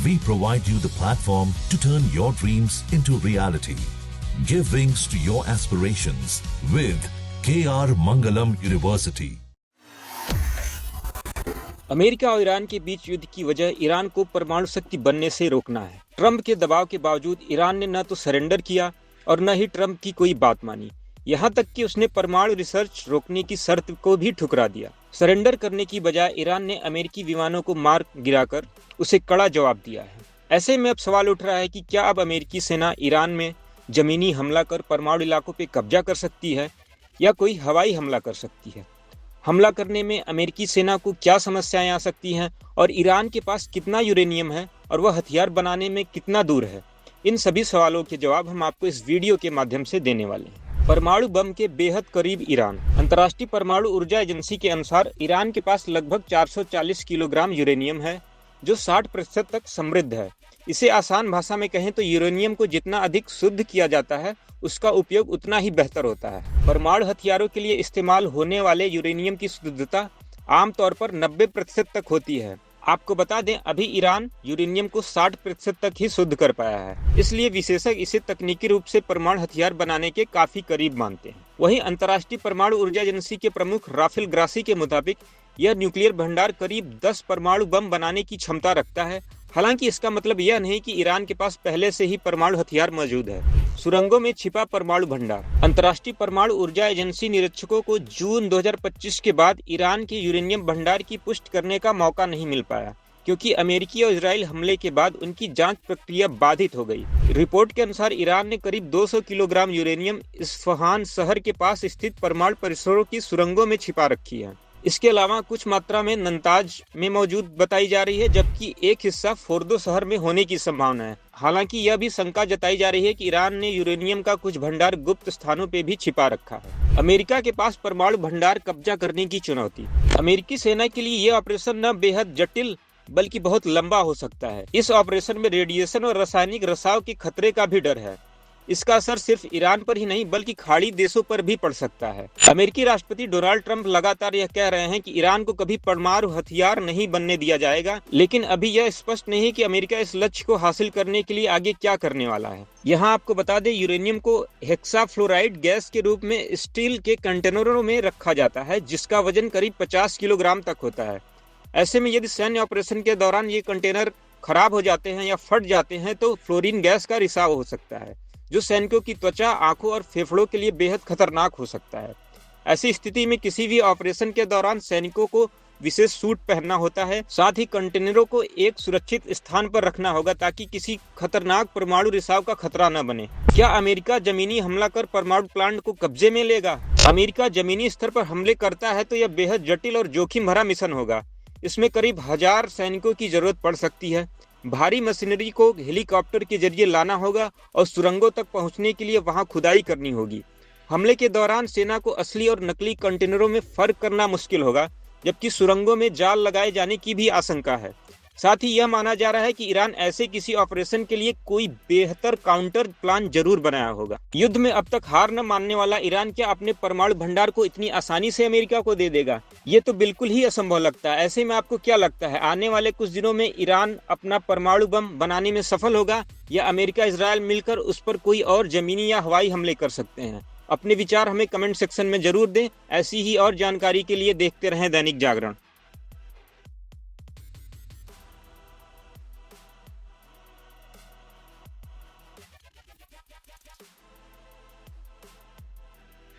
We provide you the platform to turn your dreams into reality. Give wings to your aspirations with KR Mangalam University. America और Iran के बीच युद्ध की वजह Iran को परमाणु शक्ति बनने से रोकना है। ट्रंप के दबाव के बावजूद ईरान ने न तो सरेंडर किया और न ही ट्रंप की कोई बात मानी। यहाँ तक कि उसने परमाणु रिसर्च रोकने की शर्त को भी ठुकरा दिया। सरेंडर करने की बजाय ईरान ने अमेरिकी विमानों को मार गिराकर उसे कड़ा जवाब दिया है। ऐसे में अब सवाल उठ रहा है कि क्या अब अमेरिकी सेना ईरान में जमीनी हमला कर परमाणु इलाकों पर कब्जा कर सकती है या कोई हवाई हमला कर सकती है। हमला करने में अमेरिकी सेना को क्या समस्याएं आ सकती हैं और ईरान के पास कितना यूरेनियम है और वह हथियार बनाने में कितना दूर है। इन सभी सवालों के जवाब हम आपको इस वीडियो के माध्यम से देने वाले हैं। परमाणु बम के बेहद करीब ईरान। अंतर्राष्ट्रीय परमाणु ऊर्जा एजेंसी के अनुसार ईरान के पास लगभग 440 किलोग्राम यूरेनियम है जो 60% तक समृद्ध है। इसे आसान भाषा में कहें तो यूरेनियम को जितना अधिक शुद्ध किया जाता है उसका उपयोग उतना ही बेहतर होता है। परमाणु हथियारों के लिए इस्तेमाल होने वाले यूरेनियम की शुद्धता आमतौर पर 90% तक होती है। आपको बता दें अभी ईरान यूरेनियम को 60% तक ही शुद्ध कर पाया है, इसलिए विशेषज्ञ इसे तकनीकी रूप से परमाणु हथियार बनाने के काफी करीब मानते हैं। वहीं अंतर्राष्ट्रीय परमाणु ऊर्जा एजेंसी के प्रमुख राफेल ग्रासी के मुताबिक यह न्यूक्लियर भंडार करीब 10 परमाणु बम बनाने की क्षमता रखता है। हालांकि इसका मतलब यह नहीं कि ईरान के पास पहले से ही परमाणु हथियार मौजूद है। सुरंगों में छिपा परमाणु भंडार। अंतर्राष्ट्रीय परमाणु ऊर्जा एजेंसी निरीक्षकों को जून 2025 के बाद ईरान के यूरेनियम भंडार की पुष्टि करने का मौका नहीं मिल पाया, क्योंकि अमेरिकी और इजरायल हमले के बाद उनकी जांच प्रक्रिया बाधित हो गई। रिपोर्ट के अनुसार ईरान ने करीब 200 किलोग्राम यूरेनियम इस्फहान शहर के पास स्थित परमाणु परिसरों की सुरंगों में छिपा रखी है। इसके अलावा कुछ मात्रा में नंताज में मौजूद बताई जा रही है, जबकि एक हिस्सा फोर्दो शहर में होने की संभावना है। हालांकि यह भी शंका जताई जा रही है कि ईरान ने यूरेनियम का कुछ भंडार गुप्त स्थानों पे भी छिपा रखा है। अमेरिका के पास परमाणु भंडार कब्जा करने की चुनौती। अमेरिकी सेना के लिए यह ऑपरेशन न बेहद जटिल बल्कि बहुत लंबा हो सकता है। इस ऑपरेशन में रेडिएशन और रासायनिक रिसाव के खतरे का भी डर है। इसका असर सिर्फ ईरान पर ही नहीं बल्कि खाड़ी देशों पर भी पड़ सकता है। अमेरिकी राष्ट्रपति डोनाल्ड ट्रंप लगातार यह कह रहे हैं कि ईरान को कभी परमाणु हथियार नहीं बनने दिया जाएगा, लेकिन अभी यह स्पष्ट नहीं कि अमेरिका इस लक्ष्य को हासिल करने के लिए आगे क्या करने वाला है। यहाँ आपको बता दें यूरेनियम को हेक्साफ्लोराइड गैस के रूप में स्टील के कंटेनरों में रखा जाता है, जिसका वजन करीब 50 किलोग्राम तक होता है। ऐसे में यदि सैन्य ऑपरेशन के दौरान ये कंटेनर खराब हो जाते हैं या फट जाते हैं तो फ्लोरीन गैस का रिसाव हो सकता है, जो सैनिकों की त्वचा, आंखों और फेफड़ों के लिए बेहद खतरनाक हो सकता है। ऐसी स्थिति में किसी भी ऑपरेशन के दौरान सैनिकों को विशेष सूट पहनना होता है। साथ ही कंटेनरों को एक सुरक्षित स्थान पर रखना होगा ताकि किसी खतरनाक परमाणु रिसाव का खतरा न बने। क्या अमेरिका जमीनी हमला कर परमाणु प्लांट को कब्जे में लेगा? अमेरिका जमीनी स्तर पर हमले करता है तो यह बेहद जटिल और जोखिम भरा मिशन होगा। इसमें करीब 1000 सैनिकों की जरूरत पड़ सकती है। भारी मशीनरी को हेलीकॉप्टर के जरिए लाना होगा और सुरंगों तक पहुंचने के लिए वहां खुदाई करनी होगी। हमले के दौरान सेना को असली और नकली कंटेनरों में फर्क करना मुश्किल होगा, जबकि सुरंगों में जाल लगाए जाने की भी आशंका है। साथ ही यह माना जा रहा है कि ईरान ऐसे किसी ऑपरेशन के लिए कोई बेहतर काउंटर प्लान जरूर बनाया होगा। युद्ध में अब तक हार न मानने वाला ईरान क्या अपने परमाणु भंडार को इतनी आसानी से अमेरिका को दे देगा? ये तो बिल्कुल ही असंभव लगता है। ऐसे में आपको क्या लगता है, आने वाले कुछ दिनों में ईरान अपना परमाणु बम बनाने में सफल होगा या अमेरिका इजरायल मिलकर उस पर कोई और जमीनी या हवाई हमले कर सकते हैं? अपने विचार हमें कमेंट सेक्शन में जरूर दें। ऐसी ही और जानकारी के लिए देखते रहें दैनिक जागरण।